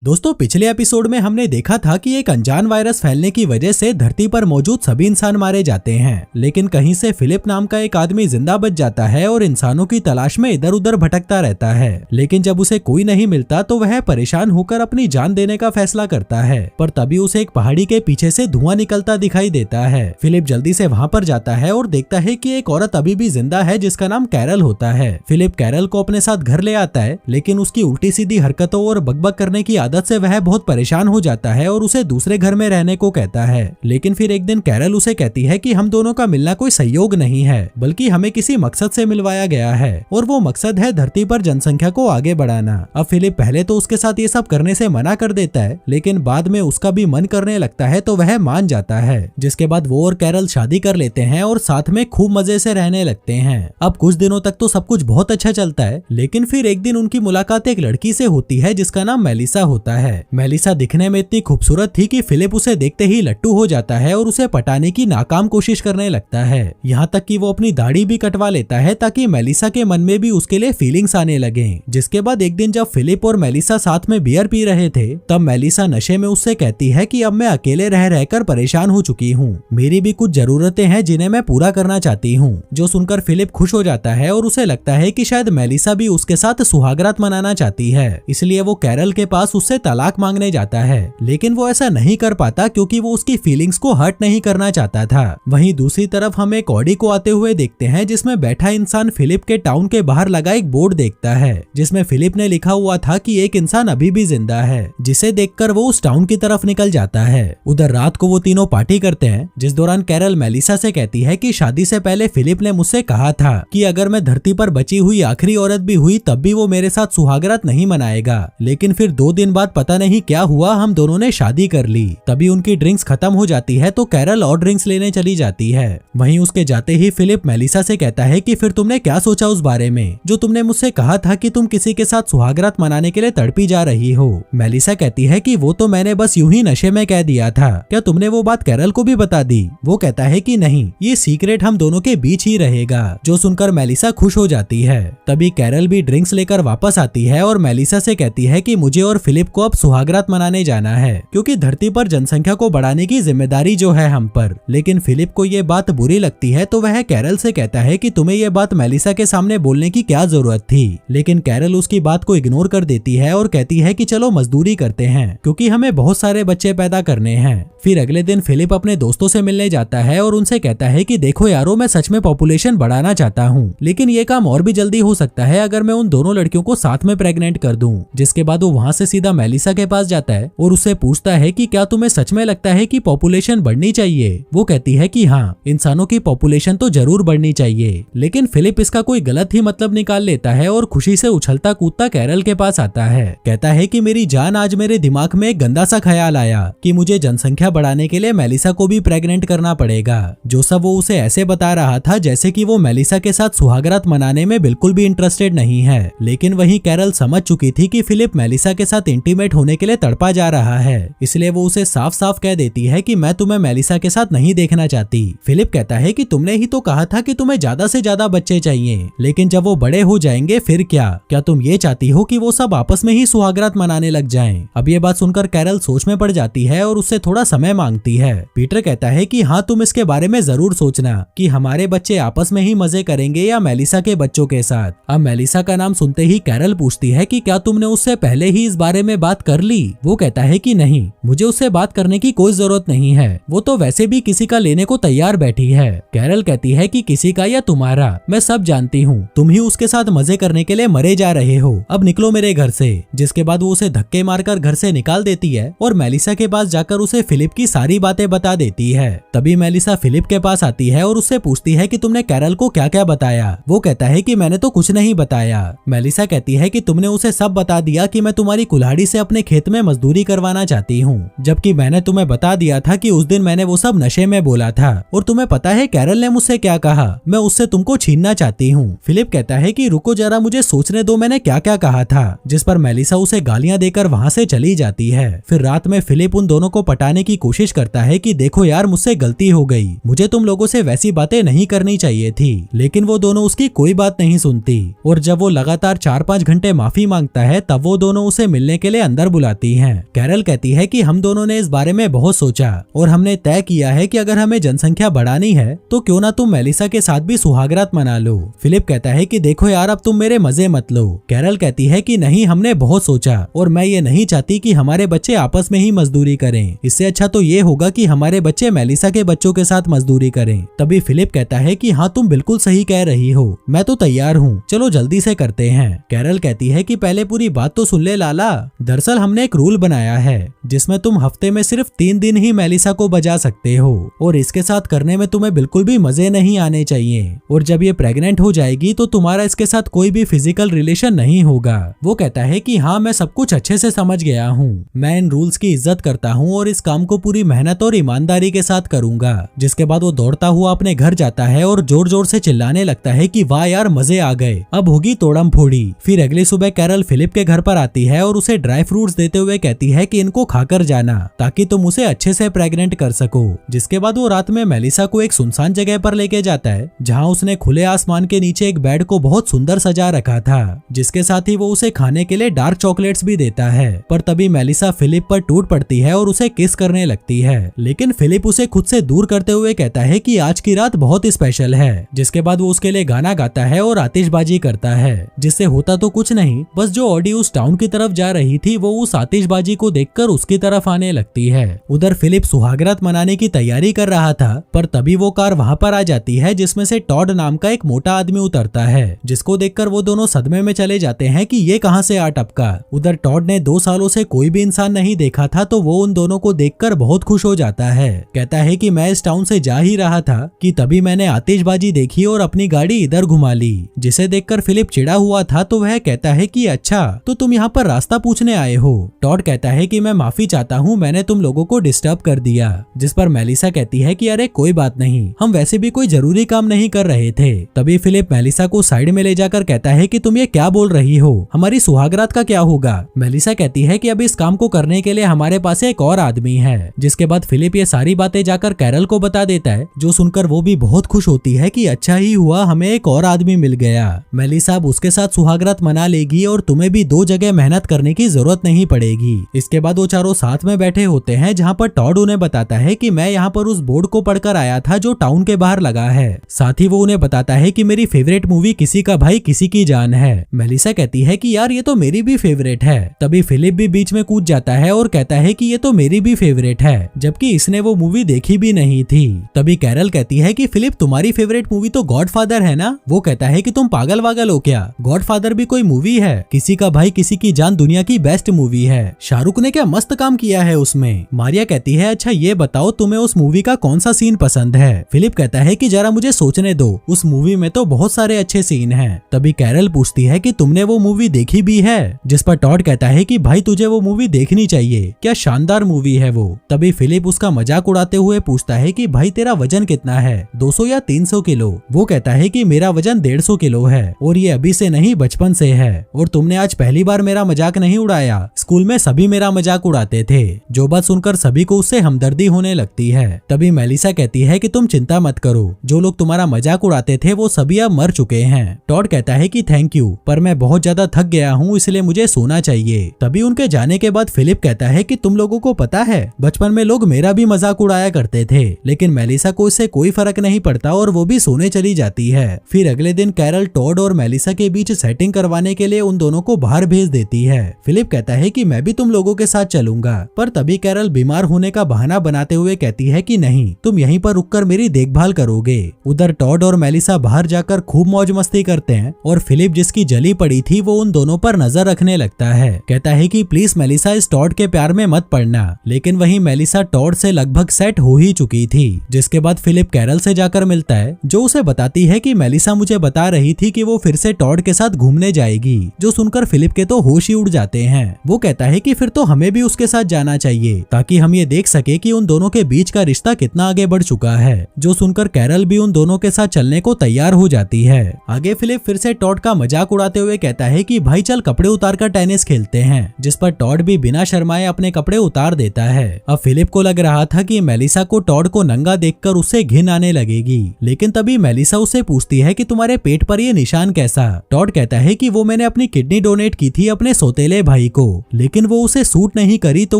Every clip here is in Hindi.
दोस्तों, पिछले एपिसोड में हमने देखा था कि एक अनजान वायरस फैलने की वजह से धरती पर मौजूद सभी इंसान मारे जाते हैं, लेकिन कहीं से फिलिप नाम का एक आदमी जिंदा बच जाता है और इंसानों की तलाश में इधर उधर भटकता रहता है। लेकिन जब उसे कोई नहीं मिलता तो वह परेशान होकर अपनी जान देने का फैसला करता है, पर तभी उसे एक पहाड़ी के पीछे से धुआं निकलता दिखाई देता है। फिलिप जल्दी से वहाँ पर जाता है और देखता है कि एक औरत अभी भी जिंदा है जिसका नाम कैरल होता है। फिलिप कैरल को अपने साथ घर ले आता है, लेकिन उसकी उल्टी सीधी हरकतों और बकबक करने की आदत से वह बहुत परेशान हो जाता है और उसे दूसरे घर में रहने को कहता है। लेकिन फिर एक दिन कैरल उसे कहती है कि हम दोनों का मिलना कोई संयोग नहीं है, बल्कि हमें किसी मकसद से मिलवाया गया है, और वो मकसद है धरती पर जनसंख्या को आगे बढ़ाना। अब फिलिप पहले तो उसके साथ ये सब करने से मना कर देता है, लेकिन बाद में उसका भी मन करने लगता है तो वह मान जाता है। जिसके बाद वो और कैरल शादी कर लेते हैं और साथ में खूब मजे से रहने लगते हैं। अब कुछ दिनों तक तो सब कुछ बहुत अच्छा चलता है, लेकिन फिर एक दिन उनकी मुलाकात एक लड़की से होती है जिसका नाम मेलिसा होता है। मेलिसा दिखने में इतनी खूबसूरत थी कि फिलिप उसे देखते ही लट्टू हो जाता है और उसे पटाने की नाकाम कोशिश करने लगता है। यहाँ तक कि वो अपनी दाढ़ी भी कटवा लेता है ताकि मेलिसा के मन में भी उसके लिए फीलिंग्स आने लगे। जिसके बाद एक दिन जब फिलिप और मेलिसा साथ में बियर पी रहे थे, तब मेलिसा नशे में उससे कहती है कि अब मैं अकेले रह रहकर परेशान हो चुकी हूँ, मेरी भी कुछ जरूरतें हैं जिन्हें मैं पूरा करना चाहती हूँ। जो सुनकर फिलिप खुश हो जाता है और उसे लगता है कि शायद मेलिसा भी उसके साथ सुहागरात मनाना चाहती है, इसलिए वो कैरल के पास उससे तलाक मांगने जाता है। लेकिन वो ऐसा नहीं कर पाता क्योंकि वो उसकी फीलिंग्स को हर्ट नहीं करना चाहता था। वहीं दूसरी तरफ हम एक ऑडी को आते हुए देखते हैं जिसमें बैठा इंसान फिलिप के टाउन के बाहर लगा एक बोर्ड देखता है जिसमें फिलिप ने लिखा हुआ था कि एक इंसान अभी भी जिंदा है, जिसे देखकर वो उस टाउन की तरफ निकल जाता है। उधर रात को वो तीनों पार्टी करते हैं, जिस दौरान कैरल मेलिसा से कहती है कि शादी से पहले फिलिप ने मुझसे कहा था कि अगर मैं धरती पर बची हुई आखिरी औरत भी हुई तब भी वो मेरे साथ सुहागरात नहीं मनाएगा। लेकिन फिर 2 दिन बाद पता नहीं क्या हुआ, हम दोनों ने शादी कर ली। तभी उनकी ड्रिंक्स खत्म हो जाती है तो कैरल और ड्रिंक्स लेने चली जाती है। वहीं उसके जाते ही फिलिप मेलिसा से कहता है कि फिर तुमने क्या सोचा उस बारे में जो तुमने मुझसे कहा था कि तुम किसी के साथ सुहागरात मनाने के लिए तड़पी जा रही हो। मेलिसा कहती है कि वो तो मैंने बस यूं ही नशे में कह दिया था, क्या तुमने वो बात कैरल को भी बता दी? वो कहता है कि नहीं, ये सीक्रेट हम दोनों के बीच ही रहेगा। जो सुनकर मेलिसा खुश हो जाती है। तभी कैरल भी ड्रिंक्स लेकर वापस आती है और मेलिसा से कहती है कि मुझे और फिलिप को अब सुहागरात मनाने जाना है, क्योंकि धरती पर जनसंख्या को बढ़ाने की जिम्मेदारी जो है हम पर। लेकिन फिलिप को ये बात बुरी लगती है तो वह कैरल से कहता है कि तुम्हें ये बात मेलिसा के सामने बोलने की क्या जरूरत थी। लेकिन कैरल उसकी बात को इग्नोर कर देती है और कहती है कि चलो मजदूरी करते हैं, क्योंकि हमें बहुत सारे बच्चे पैदा करने हैं। फिर अगले दिन फिलिप अपने दोस्तों से मिलने जाता है और उनसे कहता है कि देखो यारो, मैं सच में पॉपुलेशन बढ़ाना चाहता हूँ, लेकिन ये काम और भी जल्दी हो सकता है अगर मैं उन दोनों लड़कियों को साथ में प्रेग्नेंट कर दूं। जिसके बाद वो वहाँ से सीधा मेलिसा के पास जाता है और उससे पूछता है कि क्या तुम्हें सच में लगता है कि पॉपुलेशन बढ़नी चाहिए? वो कहती है कि हाँ, इंसानों की पॉपुलेशन तो जरूर बढ़नी चाहिए। लेकिन फिलिप इसका कोई गलत ही मतलब निकाल लेता है और खुशी से उछलता कूदता कैरल के पास आता है। कहता है कि मेरी जान, आज मेरे दिमाग में एक गंदा सा ख्याल आया कि मुझे जनसंख्या बढ़ाने के लिए मेलिसा को भी प्रेग्नेंट करना पड़ेगा। जो सब वो उसे ऐसे बता रहा था जैसे कि वो मेलिसा के साथ सुहागरात मनाने में बिल्कुल भी इंटरेस्टेड नहीं है। लेकिन वहीं कैरल समझ चुकी थी कि फिलिप मेलिसा के साथ इंटीमेट होने के लिए तड़पा जा रहा है, इसलिए वो उसे साफ साफ कह देती है कि मैं तुम्हें मेलिसा के साथ नहीं देखना चाहती। फिलिप कहता है कि तुमने ही तो कहा था कि तुम्हें ज्यादा से ज्यादा बच्चे चाहिए, लेकिन जब वो बड़े हो जाएंगे फिर क्या तुम ये चाहती हो कि वो सब आपस में ही सुहागरात मनाने लग जाएं? अब ये बात सुनकर कैरल सोच में पड़ जाती है और उससे थोड़ा समय मांगती है। पीटर कहता है कि हाँ, तुम इसके बारे में जरूर सोचना कि हमारे बच्चे आपस में ही मजे करेंगे या मेलिसा के बच्चों के साथ। अब मेलिसा का नाम सुनते ही कैरल पूछती है कि क्या तुमने उससे पहले ही इस बारे में बात कर ली? वो कहता है कि नहीं, मुझे उससे बात करने की कोई जरूरत नहीं है, वो तो वैसे भी किसी का लेने को तैयार बैठी है। कैरल कहती है कि किसी का या तुम्हारा, मैं सब जानती हूँ, तुम ही उसके साथ मजे करने के लिए मरे जा रहे हो, अब निकलो मेरे घर से। जिसके बाद वो उसे धक्के मारकर घर से निकाल देती है और मेलिसा के पास जाकर उसे फिलिप की सारी बातें बता देती है। तभी मेलिसा फिलिप के पास आती है और उससे पूछती है कि तुमने कैरल को क्या क्या बताया? वो कहता है कि मैंने तो कुछ नहीं बताया। मेलिसा कहती है कि तुमने उसे सब बता दिया कि मैं तुम्हारी कुल्हाड़ी से अपने खेत में मजदूरी करवाना चाहती हूँ, जबकि मैंने तुम्हें बता दिया था कि उस दिन मैंने वो सब नशे में बोला था। और तुम्हें पता है कैरल ने मुझसे क्या कहा? मैं उससे तुमको छीनना चाहती हूँ। फिलिप कहता है कि रुको जरा, मुझे सोचने दो मैंने क्या क्या कहा था। जिस पर मेलिसा उसे गालियां देकर वहाँ से चली जाती है। फिर रात में फिलिप उन दोनों को पटाने की कोशिश करता है कि देखो यार, मुझसे गलती हो गई, मुझे तुम लोगों से वैसी बातें नहीं करनी चाहिए थी। लेकिन वो दोनों उसकी कोई बात नहीं सुनती और जब वो लगातार 4-5 घंटे माफी मांगता है तब वो दोनों उसे मिलने के के लिए अंदर बुलाती हैं। कैरल कहती है कि हम दोनों ने इस बारे में बहुत सोचा और हमने तय किया है कि अगर हमें जनसंख्या बढ़ानी है तो क्यों ना तुम मेलिसा के साथ भी सुहागरात मना लो। फिलिप कहता है कि देखो यार, अब तुम मेरे मजे मत लो। कैरल कहती है कि नहीं, हमने बहुत सोचा और मैं ये नहीं चाहती कि हमारे बच्चे आपस में ही मजदूरी करें। इससे अच्छा तो ये होगा कि हमारे बच्चे मेलिसा के बच्चों के साथ मजदूरी करें। तभी फिलिप कहता है कि हाँ, तुम बिल्कुल सही कह रही हो, मैं तो तैयार हूँ, चलो जल्दी से करते हैं। कैरल कहती है कि पहले पूरी बात तो सुन ले लाला। दरअसल हमने एक रूल बनाया है जिसमें तुम हफ्ते में सिर्फ 3 दिन ही मेलिसा को बजा सकते हो और इसके साथ करने में तुम्हें बिल्कुल भी मजे नहीं आने चाहिए और जब ये प्रेग्नेंट हो जाएगी तो तुम्हारा इसके साथ कोई भी फिजिकल रिलेशन नहीं होगा। वो कहता है कि हाँ, मैं सब कुछ अच्छे से समझ गया हूँ, मैं इन रूल्स की इज्जत करता हूँ और इस काम को पूरी मेहनत और ईमानदारी के साथ करूंगा। जिसके बाद वो दौड़ता हुआ अपने घर जाता है और जोर जोर से चिल्लाने लगता है कि वाह यार, मजे आ गए, अब होगी तोड़म फोड़ी। फिर अगली सुबह कैरल फिलिप के घर पर आती है और उसे ड्राई फ्रूट्स देते हुए कहती है कि इनको खाकर जाना ताकि तुम उसे अच्छे से प्रेग्नेंट कर सको। जिसके बाद वो रात में मेलिसा को एक सुनसान जगह पर लेके जाता है जहाँ उसने खुले आसमान के नीचे एक बेड को बहुत सुंदर सजा रखा था, जिसके साथ ही वो उसे खाने के लिए डार्क चॉकलेट्स भी देता है। पर तभी मेलिसा फिलिप पर टूट पड़ती है और उसे किस करने लगती है, लेकिन फिलिप उसे खुद से दूर करते हुए कहता है कि आज की रात बहुत स्पेशल है। जिसके बाद वो उसके लिए गाना गाता है और आतिशबाजी करता है, जिससे होता तो कुछ नहीं, बस जो ऑडी उस टाउन की तरफ जा रही थी वो उस आतिशबाजी को देखकर उसकी तरफ आने लगती है। उधर फिलिप सुहागरात मनाने की तैयारी कर रहा था, पर तभी वो कार वहाँ पर आ जाती है जिसमें से टॉड नाम का एक मोटा आदमी उतरता है, जिसको देखकर वो दोनों सदमे में चले जाते हैं कि ये कहाँ से आ टपका। उधर टॉड ने 2 सालों से कोई भी इंसान नहीं देखा था तो वो उन दोनों को देखकर बहुत खुश हो जाता है। कहता है कि मैं इस टाउन से जा ही रहा था कि तभी मैंने आतिशबाजी देखी और अपनी गाड़ी इधर घुमा ली। जिसे देखकर फिलिप चिढ़ा हुआ था तो वह कहता है कि अच्छा, तो तुम यहाँ पर रास्ता पूछने आए हो। टॉड कहता है कि मैं माफी चाहता हूँ, मैंने तुम लोगों को डिस्टर्ब कर दिया। जिस पर मेलिसा कहती है कि अरे कोई बात नहीं, हम वैसे भी कोई जरूरी काम नहीं कर रहे थे। तभी फिलिप मेलिसा को साइड में ले जाकर कहता है कि तुम ये क्या बोल रही हो, हमारी सुहागरात का क्या होगा। मेलिसा कहती है कि अब इस काम को करने के लिए हमारे पास एक और आदमी है। जिसके बाद फिलिप ये सारी बातें जाकर कैरल को बता देता है, जो सुनकर वो भी बहुत खुश होती है कि अच्छा ही हुआ, हमें एक और आदमी मिल गया। मेलिसा अब उसके साथ सुहागरात मना लेगी और तुम्हें भी 2 जगह मेहनत करने की जरूरत नहीं पड़ेगी। इसके बाद वो चारों साथ में बैठे होते हैं जहाँ पर टॉड उन्हें बताता है कि मैं यहाँ पर उस बोर्ड को पढ़कर आया था जो टाउन के बाहर लगा है। साथ ही वो उन्हें बताता है कि मेरी फेवरेट मूवी किसी का भाई किसी की जान है। मेलिसा कहती है कि यार ये तो मेरी भी फेवरेट है। तभी फिलिप भी बीच में कूद जाता है और कहता है कि ये तो मेरी भी फेवरेट है, जबकि इसने वो मूवी देखी भी नहीं थी। तभी कैरल कहती है कि फिलिप तुम्हारी फेवरेट मूवी तो गॉडफादर है ना। वो कहता है कि तुम पागल वागल हो क्या, गॉडफादर भी कोई मूवी है, किसी का भाई किसी की जान दुनिया की बेस्ट मूवी है, शाहरुख ने क्या मस्त काम किया है उसमें। मारिया कहती है अच्छा ये बताओ तुम्हें उस मूवी का कौन सा सीन पसंद है। फिलिप कहता है कि जरा मुझे सोचने दो, उस मूवी में तो बहुत सारे अच्छे सीन हैं। तभी कैरल पूछती है कि तुमने वो मूवी देखी भी है, जिस पर टॉड कहता है कि भाई तुझे वो मूवी देखनी चाहिए, क्या शानदार मूवी है वो। तभी फिलिप उसका मजाक उड़ाते हुए पूछता है कि भाई तेरा वजन कितना है, 200 या 300 किलो। वो कहता है कि मेरा वजन 150 किलो है और ये अभी से नहीं बचपन से है, और तुमने आज पहली बार मेरा मजाक नहीं उड़ाया, स्कूल में सभी मेरा मजाक उड़ाते थे। जो बात सुनकर सभी को उससे हमदर्दी होने लगती है। तभी मेलिसा कहती है कि तुम चिंता मत करो, जो लोग तुम्हारा मजाक उड़ाते थे वो सभी अब मर चुके हैं। टॉड कहता है कि थैंक यू, पर मैं बहुत ज्यादा थक गया हूँ इसलिए मुझे सोना चाहिए। तभी उनके जाने के बाद फिलिप कहता है कि तुम लोगों को पता है बचपन में लोग मेरा भी मजाक उड़ाया करते थे, लेकिन मेलिसा को इससे कोई फर्क नहीं पड़ता और वो भी सोने चली जाती है। फिर अगले दिन कैरल टॉड और मेलिसा के बीच सेटिंग करवाने के लिए उन दोनों को बाहर भेज देती है। फिलिप कहता है कि मैं भी तुम लोगों के साथ चलूंगा, पर तभी कैरल बीमार होने का बहाना बनाते हुए कहती है कि नहीं, तुम यहीं पर रुककर मेरी देखभाल करोगे। उधर टॉड और मेलिसा बाहर जाकर खूब मौज मस्ती करते हैं और फिलिप जिसकी जली पड़ी थी वो उन दोनों पर नजर रखने लगता है। कहता है कि प्लीज मेलिसा इस टॉड के प्यार में मत पड़ना, लेकिन वहीं मेलिसा टॉड से लगभग सेट हो ही चुकी थी। जिसके बाद फिलिप कैरल से जाकर मिलता है, जो उसे बताती है कि मेलिसा मुझे बता रही थी कि वो फिर से टॉड के साथ घूमने जाएगी। जो सुनकर फिलिप के तो होश ही उड़ जाते हैं। वो कहता है कि फिर तो हमें भी उसके साथ जाना चाहिए ताकि हम ये देख सके कि उन दोनों के बीच का रिश्ता कितना आगे बढ़ चुका है। जो सुनकर कैरल भी उन दोनों के साथ चलने को तैयार हो जाती है। आगे फिलिप फिर से टॉड का मजाक उड़ाते हुए कहता है कि भाई चल कपड़े उतार कर टेनिस खेलते हैं, जिस पर टॉड भी बिना शर्माए अपने कपड़े उतार देता है। अब फिलिप को लग रहा था कि मेलिसा को टॉड को नंगा देखकर उससे घिन आने लगेगी, लेकिन तभी मेलिसा उससे पूछती है कि तुम्हारे पेट पर ये निशान कैसा। टॉड कहता है कि वो मैंने अपनी किडनी डोनेट की थी अपने सौतेले भाई भाई को, लेकिन वो उसे सूट नहीं करी तो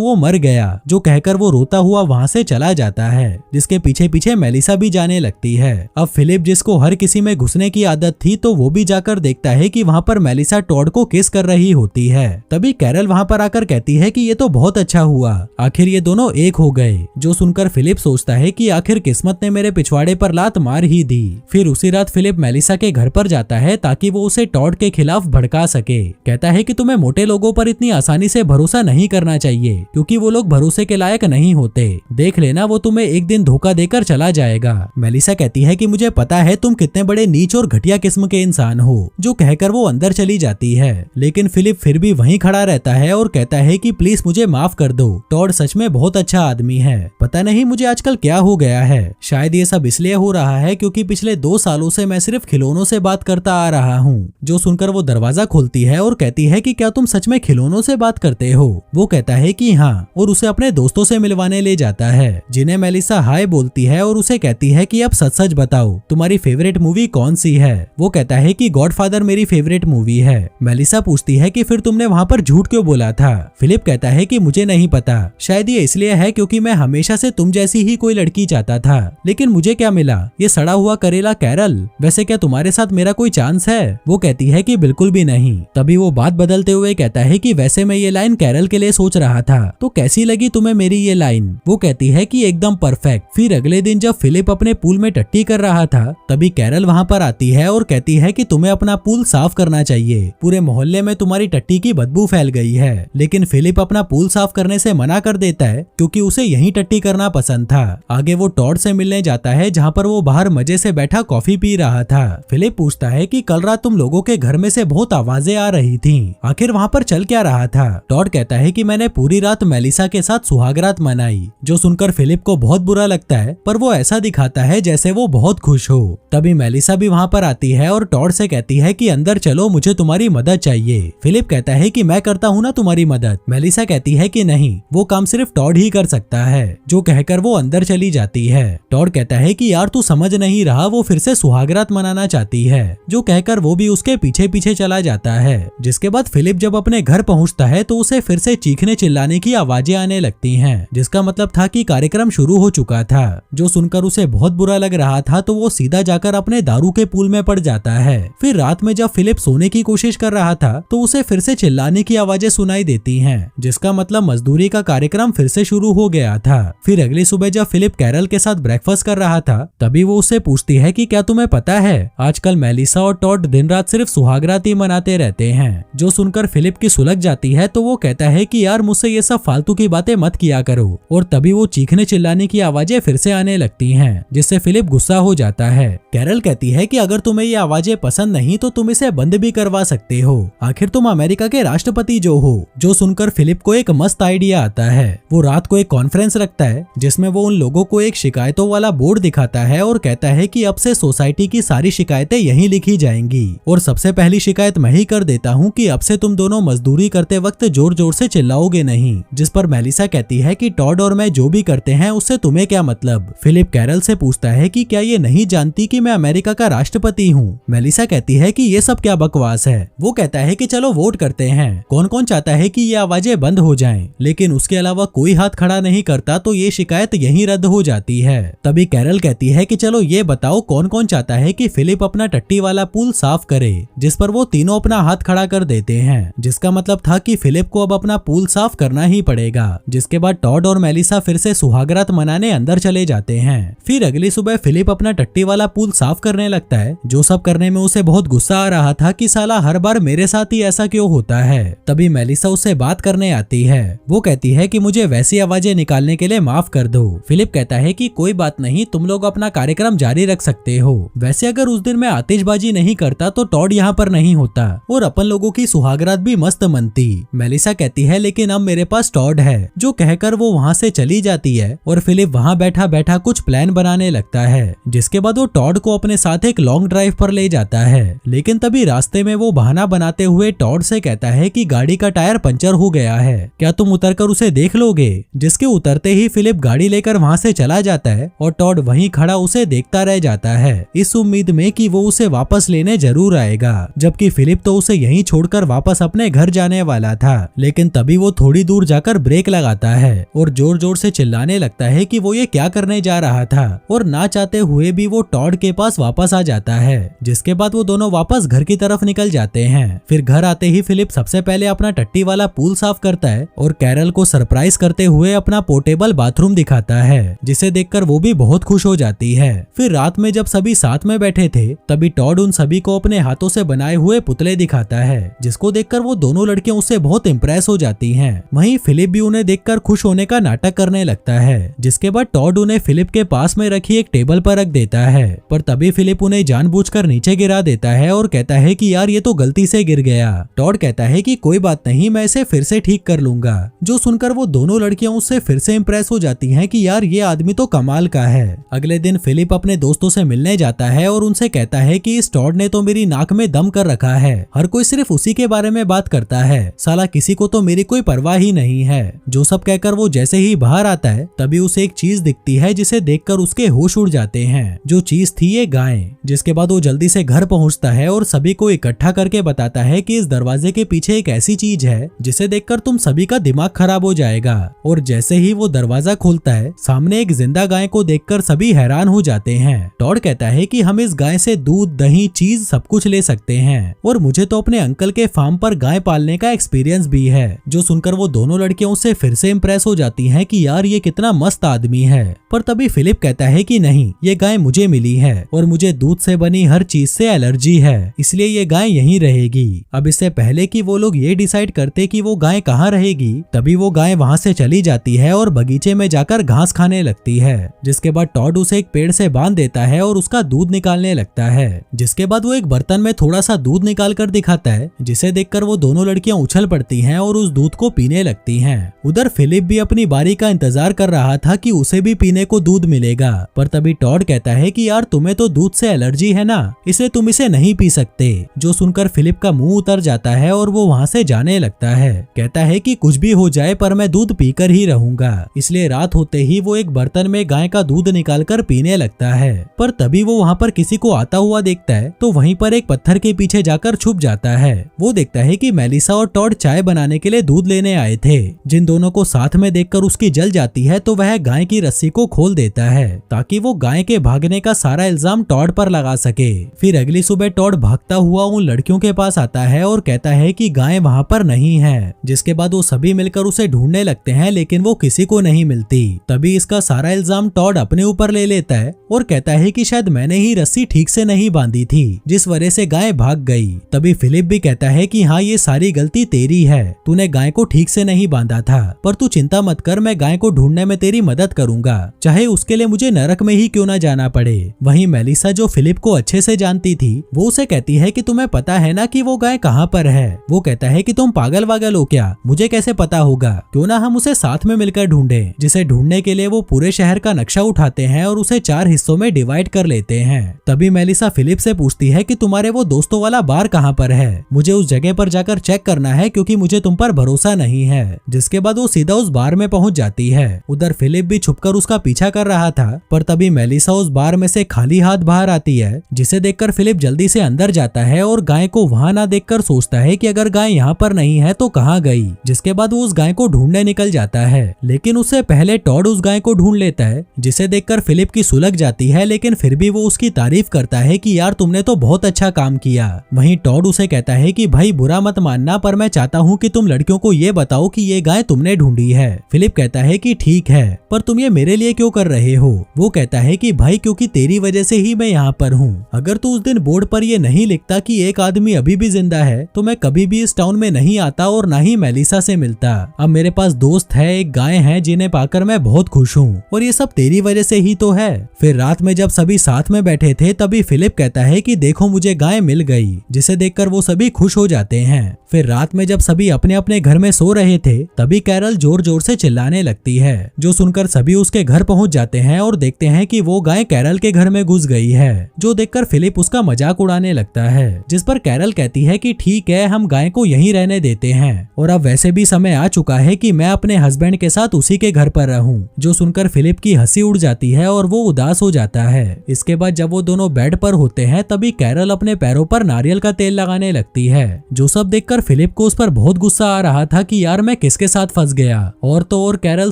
वो मर गया, जो कहकर वो रोता हुआ वहाँ से चला जाता है, जिसके पीछे पीछे मेलिसा भी जाने लगती है। अब फिलिप, जिसको हर किसी में घुसने की आदत थी, तो वो भी जाकर देखता है कि वहाँ पर मेलिसा टॉड को किस कर रही होती है। तभी कैरल वहाँ पर आकर कहती है कि ये तो बहुत अच्छा हुआ, आखिर ये दोनों एक हो गए। जो सुनकर फिलिप सोचता है कि आखिर किस्मत ने मेरे पिछवाड़े पर लात मार ही दी। फिर उसी रात फिलिप मेलिसा के घर पर जाता है ताकि वो उसे टॉड के खिलाफ भड़का सके। कहता है कि तुम्हें मोटे लोगों पर इतनी आसानी से भरोसा नहीं करना चाहिए, क्योंकि वो लोग भरोसे के लायक नहीं होते। देख लेना, वो तुम्हें एक दिन धोखा देकर चला जाएगा। मेलिसा कहती है कि मुझे पता है तुम कितने बड़े नीच और घटिया किस्म के इंसान हो, जो कहकर वो अंदर चली जाती है। लेकिन फिलिप फिर भी वहीं खड़ा रहता है और कहता है कि प्लीज मुझे माफ कर दो, टॉड सच में बहुत अच्छा आदमी है। पता नहीं मुझे आजकल क्या हो गया है, शायद ये सब इसलिए हो रहा है क्योंकि पिछले 2 सालों से मैं सिर्फ खिलौनों से बात करता आ रहा हूँ। जो सुनकर वो दरवाजा खोलती है और कहती है कि क्या तुम सच में खिलौनों से बात करते हो? वो कहता है कि हाँ, और उसे अपने दोस्तों से मिलवाने ले जाता है, जिन्हें मेलिसा हाय बोलती है और उसे कहती है कि अब सच सच बताओ तुम्हारी फेवरेट मूवी कौन सी है? वो कहता है कि गॉडफादर मेरी फेवरेट मूवी है। मेलिसा पूछती है कि फिर तुमने वहाँ पर झूठ क्यों बोला था? फिलिप कहता है कि मुझे नहीं पता, शायद ये इसलिए है क्योंकि मैं हमेशा से तुम जैसी ही कोई लड़की चाहता था, लेकिन मुझे क्या मिला? ये सड़ा हुआ करेला कैरल। वैसे क्या तुम्हारे साथ मेरा कोई चांस है? वो कहती है कि बिल्कुल भी नहीं। तभी वो बात बदलते हुए कहता है कि वैसे मैं ये लाइन कैरल के लिए सोच रहा था, तो कैसी लगी तुम्हें मेरी ये लाइन? वो कहती है कि एकदम परफेक्ट। फिर अगले दिन जब फिलिप अपने पूल में टट्टी कर रहा था, तभी कैरल वहाँ पर आती है और कहती है कि तुम्हें अपना पूल साफ करना चाहिए, पूरे मोहल्ले में तुम्हारी टट्टी की बदबू फैल गई है। लेकिन फिलिप अपना पूल साफ करने से मना कर देता है क्योंकि उसे यहीं टट्टी करना पसंद था। आगे वो टॉड से मिलने जाता है, जहाँ पर वो बाहर मजे से बैठा कॉफी पी रहा था। फिलिप पूछता है कि कल रात तुम लोगों के घर में से बहुत आवाजें आ रही थीं, आखिर वहाँ पर चल क्या रहा था? टॉड कहता है कि मैंने पूरी रात मेलिसा के साथ सुहागरात मनाई। जो सुनकर फिलिप को बहुत बुरा लगता है, पर वो ऐसा दिखाता है जैसे वो बहुत खुश हो। तभी मेलिसा भी वहाँ पर आती है और टॉड से कहती है कि अंदर चलो, मुझे तुम्हारी मदद चाहिए। फिलिप कहता है कि मैं करता हूँ ना तुम्हारी मदद। मेलिसा कहती है कि नहीं, वो काम सिर्फ टॉड ही कर सकता है। जो कहकर वो अंदर चली जाती है। टॉड कहता है कि यार तू समझ नहीं रहा, वो फिर से सुहागरात मनाना चाहती है। जो कहकर वो भी उसके पीछे पीछे चला जाता है। जिसके बाद फिलिप जब अपने घर पहुँचता है तो उसे फिर से चीखने चिल्लाने की आवाजें आने लगती हैं, जिसका मतलब था कि कार्यक्रम शुरू हो चुका था। जो सुनकर उसे बहुत बुरा लग रहा था तो वो सीधा जाकर अपने दारू के पूल में पड़ जाता है। फिर रात में जब फिलिप सोने की कोशिश कर रहा था तो उसे फिर से चिल्लाने की आवाजें सुनाई देती हैं, जिसका मतलब मजदूरी का कार्यक्रम फिर से शुरू हो गया था। फिर अगली सुबह जब फिलिप कैरल के साथ ब्रेकफास्ट कर रहा था, तभी वो उससे पूछती है कि क्या तुम्हें पता है आजकल मेलिसा और टॉड दिन रात सिर्फ सुहागरात ही मनाते रहते हैं। जो सुनकर फिलिप की सुलग जाती है तो वो कहता है कि यार मुझसे ये सब फालतू की बातें मत किया करो। और तभी वो चीखने चिल्लाने की आवाजें फिर से आने लगती हैं, जिससे फिलिप गुस्सा हो जाता है। कैरल कहती है कि अगर तुम्हें ये आवाजें पसंद नहीं तो तुम इसे बंद भी करवा सकते हो, आखिर तुम अमेरिका के राष्ट्रपति जो हो। जो सुनकर फिलिप को एक मस्त आइडिया आता है। वो रात को एक कॉन्फ्रेंस रखता है, जिसमें वो उन लोगों को एक शिकायतों वाला बोर्ड दिखाता है और कहता है कि अब से सोसाइटी की सारी शिकायतें यहीं लिखी जाएंगी। और सबसे पहली शिकायत मैं ही कर देता हूँ कि अब से तुम दोनों मजदूरी करते वक्त जोर जोर से चिल्लाओगे नहीं। जिस पर मेलिसा कहती है कि टॉड और मैं जो भी करते हैं उससे तुम्हें क्या मतलब? फिलिप कैरल से पूछता है कि क्या ये नहीं जानती कि मैं अमेरिका का राष्ट्रपति हूँ? मेलिसा कहती है कि ये सब क्या बकवास है। वो कहता है कि चलो वोट करते हैं, कौन कौन चाहता है कि ये आवाजें बंद हो जाएं। लेकिन उसके अलावा कोई हाथ खड़ा नहीं करता तो ये शिकायत यहीं रद्द हो जाती है। तभी कैरल कहती है कि चलो ये बताओ कौन कौन चाहता है कि फिलिप अपना टट्टी वाला पूल साफ करे, जिस पर वो तीनों अपना हाथ खड़ा कर देते हैं, जिसका मतलब था कि फिलिप को अब अपना पूल साफ करना ही पड़ेगा। जिसके बाद टॉड और मेलिसा फिर से सुहागरात मनाने अंदर चले जाते हैं। फिर अगली सुबह फिलिप अपना टट्टी वाला पूल साफ करने लगता है। जो सब करने में उसे बहुत गुस्सा आ रहा था कि साला हर बार मेरे साथ ही ऐसा क्यों होता है। तभी मेलिसा उससे बात करने आती है। वो कहती है कि मुझे वैसी आवाजें निकालने के लिए माफ कर दो। फिलिप कहता है कि कोई बात नहीं, तुम लोग अपना कार्यक्रम जारी रख सकते हो। वैसे अगर उस दिन मैं आतिशबाजी नहीं करता तो टॉड यहाँ पर नहीं होता और अपन लोगों की सुहागरात भी मस्त मनती। मेलिसा कहती है लेकिन अब मेरे पास टॉड है। जो कहकर वो वहाँ से चली जाती है और फिलिप वहाँ बैठा बैठा कुछ प्लान बनाने लगता है। जिसके बाद वो टॉड को अपने साथ एक लॉन्ग ड्राइव पर ले जाता है। लेकिन तभी रास्ते में वो बहाना बनाते हुए टॉड से कहता है कि गाड़ी का टायर पंचर हो गया है, क्या तुम उतरकर उसे देख लोगे? जिसके उतरते ही फिलिप गाड़ी लेकर वहाँ से चला जाता है और टॉड वहीं खड़ा उसे देखता रह जाता है, इस उम्मीद में कि वो उसे वापस लेने जरूर आएगा। जबकि फिलिप तो उसे यहीं छोड़कर वापस अपने घर जाने जाने वाला था, लेकिन तभी वो थोड़ी दूर जाकर ब्रेक लगाता है और जोर जोर से चिल्लाने लगता है कि वो ये क्या करने जा रहा था, और ना चाहते हुए भी वो टॉड के पास वापस आ जाता है। जिसके बाद वो दोनों वापस घर की तरफ निकल जाते हैं। फिर घर आते ही फिलिप सबसे पहले अपना टट्टी वाला पूल साफ करता है और कैरल को सरप्राइज करते हुए अपना पोर्टेबल बाथरूम दिखाता है, जिसे देखकर वो भी बहुत खुश हो जाती है। फिर रात में जब सभी साथ में बैठे थे तभी टॉड उन सभी को अपने हाथों से बनाए हुए पुतले दिखाता है, जिसको देखकर वो दोनों लड़कियां उससे बहुत इम्प्रेस हो जाती हैं। वहीं फिलिप भी उन्हें देखकर खुश होने का नाटक करने लगता है। जिसके बाद टॉड उन्हें फिलिप के पास में रखी एक टेबल पर रख देता है, पर तभी फिलिप उन्हें जानबूझकर नीचे गिरा देता है और कहता है कि यार ये तो गलती से गिर गया। टॉड कहता है कि कोई बात नहीं, मैं इसे फिर से ठीक कर लूंगा। जो सुनकर वो दोनों लड़कियां उससे फिर से इम्प्रेस हो जाती हैं कि यार ये आदमी तो कमाल का है। अगले दिन फिलिप अपने दोस्तों से मिलने जाता है और उनसे कहता है कि इस टॉड ने तो मेरी नाक में दम कर रखा है, हर कोई सिर्फ उसी के बारे में बात करता है, साला किसी को तो मेरी कोई परवाह ही नहीं है। जो सब कहकर वो जैसे ही बाहर आता है तभी उसे एक चीज दिखती है जिसे देखकर उसके होश उड़ जाते हैं। जो चीज थी ये गाय। जिसके बाद वो जल्दी से घर पहुंचता है और सभी को इकट्ठा करके बताता है कि इस दरवाजे के पीछे एक ऐसी चीज है जिसे देखकर तुम सभी का दिमाग खराब हो जाएगा। और जैसे ही वो दरवाजा खोलता है सामने एक जिंदा गाय को देखकर सभी हैरान हो जाते हैं। टॉड कहता है कि हम इस गाय से दूध, दही, चीज सब कुछ ले सकते हैं और मुझे तो अपने अंकल के फार्म पर गाय पालने का एक्सपीरियंस भी है। जो सुनकर वो दोनों लड़कियां उससे फिर से इम्प्रेस हो जाती हैं कि यार ये कितना मस्त आदमी है। पर तभी फिलिप कहता है कि नहीं, ये गाय मुझे मिली है और मुझे दूध से बनी हर चीज से एलर्जी है, इसलिए ये गाय यहीं रहेगी। अब इससे पहले कि वो लोग ये डिसाइड करते कि वो गाय कहाँ रहेगी तभी वो गाय वहाँ से चली जाती है और बगीचे में जाकर घास खाने लगती है। जिसके बाद टॉड उसे एक पेड़ से बांध देता है और उसका दूध निकालने लगता है। जिसके बाद वो एक बर्तन में थोड़ा सा दूध निकाल कर दिखाता है, जिसे देखकर वो दोनों लड़कियां उछल पड़ती हैं और उस दूध को पीने लगती हैं। उधर फिलिप भी अपनी बारी का इंतजार कर रहा था कि उसे भी पीने को दूध मिलेगा, पर तभी टॉड कहता है कि यार तुम्हें तो दूध से एलर्जी है ना, इसलिए तुम इसे नहीं पी सकते। जो सुनकर फिलिप का मुंह उतर जाता है और वो वहाँ से जाने लगता है। कहता है कि कुछ भी हो जाए पर मैं दूध पीकर ही रहूंगा। इसलिए रात होते ही वो एक बर्तन में गाय का दूध निकालकर पीने लगता है। पर तभी वो वहाँ पर किसी को आता हुआ देखता है तो वहीं पर एक पत्थर के पीछे जाकर छुप जाता है। वो देखता है कि मेलिसा और टॉड चाय बनाने के लिए दूध लेने आए थे। जिन दोनों को साथ में देखकर उसकी जल जाती है तो वह गाय की रस्सी को खोल देता है ताकि वो गाय के भागने का सारा इल्जाम टॉड पर लगा सके। फिर अगली सुबह टॉड भागता हुआ उन लड़कियों के पास आता है और कहता है कि गाय वहाँ पर नहीं है। जिसके बाद वो सभी मिलकर उसे ढूंढने लगते हैं लेकिन वो किसी को नहीं मिलती। तभी इसका सारा इल्जाम टॉड अपने ऊपर ले लेता है और कहता है कि शायद मैंने ही रस्सी ठीक से नहीं बांधी थी जिस वजह से गाय भाग गई। तभी फिलिप भी कहता है कि हाँ ये सारी गलती तेरी है, तूने गाय को ठीक से नहीं बांधा था, पर तू चिंता मत कर, मैं गाय को ढूंढने में तेरी मदद करूंगा, चाहे उसके लिए मुझे नरक में ही क्यों ना जाना पड़े। वहीं मेलिसा जो फिलिप को अच्छे से जानती थी वो उसे कहती है कि तुम्हें पता है ना कि वो गाय कहाँ पर है। वो कहता है कि तुम पागल वागल हो क्या, मुझे कैसे पता होगा, क्यों ना हम उसे साथ में मिलकर ढूंढें। जिसे ढूंढने के लिए वो पूरे शहर का नक्शा उठाते हैं और उसे 4 हिस्सों में डिवाइड कर लेते हैं। तभी मेलिसा फिलिप से पूछती है कि तुम्हारे वो दोस्तों वाला बार कहाँ पर है, मुझे उस जगह पर जाकर चेक करना है क्योंकि मुझे तुम पर भरोसा नहीं है। जिसके बाद वो सीधा उस बार में पहुंच जाती है। उधर फिलिप भी छुपकर उसका पीछा कर रहा था, पर तभी मेलिसा उस बार में से खाली हाथ बाहर आती है, जिसे देखकर फिलिप जल्दी से अंदर जाता है और गाय को वहां ना देखकर सोचता है कि अगर गाय यहाँ पर नहीं है तो कहाँ गई। जिसके बाद वो उस गाय को ढूंढने निकल जाता है, लेकिन उससे पहले टॉड उस गाय को ढूंढ लेता है, जिसे देखकर फिलिप की सुलग जाती है, लेकिन फिर भी वो उसकी तारीफ करता है कि यार तुमने तो बहुत अच्छा काम किया। वहीं टॉड उसे कहता है कि भाई बुरा मत मानना, पर मैं चाहता हूँ कि तुम लड़कियों को ये बताओ कि ये गाय तुमने ढूंढी है। फिलिप कहता है कि ठीक है, पर तुम ये मेरे लिए क्यों कर रहे हो। वो कहता है कि भाई क्योंकि तेरी वजह से ही मैं यहाँ पर हूँ। अगर तू उस दिन बोर्ड पर ये नहीं लिखता कि एक आदमी अभी भी जिंदा है तो मैं कभी भी इस टाउन में नहीं आता और ना ही मेलिसा से मिलता। अब मेरे पास दोस्त है, एक गाय है जिन्हें पाकर मैं बहुत खुश हूँ और ये सब तेरी वजह से ही तो है। फिर रात में जब सभी साथ में बैठे थे तभी फिलिप कहता है कि देखो मुझे गाय मिल गई, जिसे देखकर वो सभी खुश हो जाते हैं। फिर रात में जब सभी अपने अपने घर में सो रहे थे तभी कैरल जोर जोर से चिल्लाने लगती है, जो सुनकर सभी उसके घर पहुंच जाते हैं और देखते हैं कि वो गाय कैरल के घर में घुस गई है। जो देखकर फिलिप उसका मजाक उड़ाने लगता है, जिस पर कैरल कहती है कि ठीक है हम गाय को यहीं रहने देते हैं और अब वैसे भी समय आ चुका है कि मैं अपने हस्बैंड के साथ उसी के घर पर रहूं। जो सुनकर फिलिप की हंसी उड़ जाती है और वो उदास हो जाता है। इसके बाद जब वो दोनों बेड पर होते हैं तभी कैरल अपने पैरों पर नारियल का तेल लगाने लगती है। जो सब देखकर फिलिप फिलिप को उस पर बहुत गुस्सा आ रहा था कि यार मैं किसके साथ फंस गया। और तो और कैरल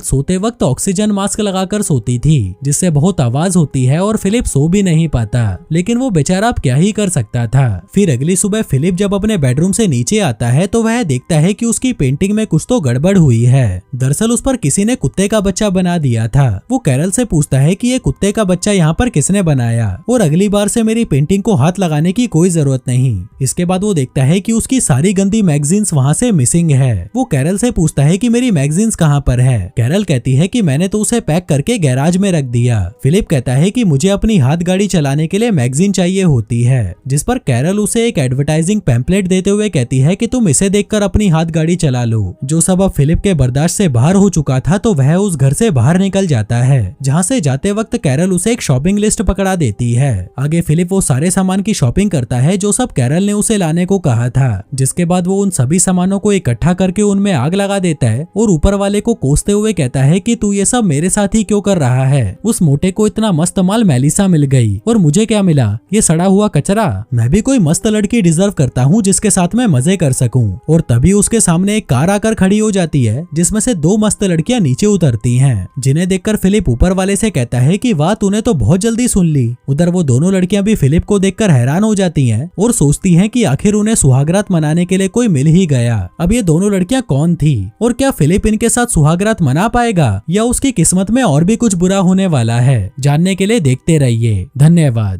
सोते वक्त ऑक्सीजन मास्क लगाकर सोती थी जिससे बहुत आवाज होती है और फिलिप सो भी नहीं पाता, लेकिन वो बेचारा अब क्या ही कर सकता था। फिर अगली सुबह फिलिप जब अपने बेडरूम से नीचे आता है तो वह देखता है कि उसकी पेंटिंग में कुछ तो गड़बड़ हुई है। दरअसल उस पर किसी ने कुत्ते का बच्चा बना दिया था। वो कैरल से पूछता है कि ये कुत्ते का बच्चा यहाँ पर किसने बनाया और अगली बार से मेरी पेंटिंग को हाथ लगाने की कोई जरूरत नहीं। इसके बाद वो देखता है कि उसकी सारी गंदी मैगजीन्स वहाँ से मिसिंग है। वो कैरल से पूछता है कि मेरी मैगजीन्स कहाँ पर है। कैरल कहती है कि मैंने तो उसे पैक करके गैराज में रख दिया। फिलिप कहता है कि मुझे अपनी हाथ गाड़ी चलाने के लिए मैगजीन चाहिए होती है, जिस पर कैरल उसे एक एडवर्टाइजिंग पैम्पलेट देते हुए कहती है कि तुम इसे देखकर अपनी हाथ गाड़ी चला लो। जो सब अब फिलिप के बर्दाश्त से बाहर हो चुका था तो वह उस घर से बाहर निकल जाता है, जहाँ से जाते वक्त कैरल उसे एक शॉपिंग लिस्ट पकड़ा देती है। आगे फिलिप वो सारे सामान की शॉपिंग करता है जो सब कैरल ने उसे लाने को कहा था, जिसके बाद वो उन सभी सामानों को इकट्ठा करके उनमें आग लगा देता है और ऊपर वाले को कोसते हुए कहता है कि तू ये सब मेरे साथ ही क्यों कर रहा है। उस मोटे को इतना मस्त माल मेलिसा मिल गई और मुझे क्या मिला, ये सड़ा हुआ कचरा। मैं भी कोई मस्त लड़की डिजर्व करता हूँ जिसके साथ मैं मजे कर सकूं। और तभी उसके सामने एक कार आकर खड़ी हो जाती है जिसमें से दो मस्त लड़कियां नीचे उतरती हैं, जिन्हें देखकर फिलिप ऊपर वाले से कहता है कि वाह तूने तो बहुत जल्दी सुन ली। उधर वो दोनों लड़कियां भी फिलिप को देखकर हैरान हो जाती हैं और सोचती हैं कि आखिर उन्हें सुहागरात मनाने के लिए कोई मिल ही गया। अब ये दोनों लड़कियां कौन थी और क्या फिलिप इनके साथ सुहागरात मना पाएगा या उसकी किस्मत में और भी कुछ बुरा होने वाला है? जानने के लिए देखते रहिए। धन्यवाद।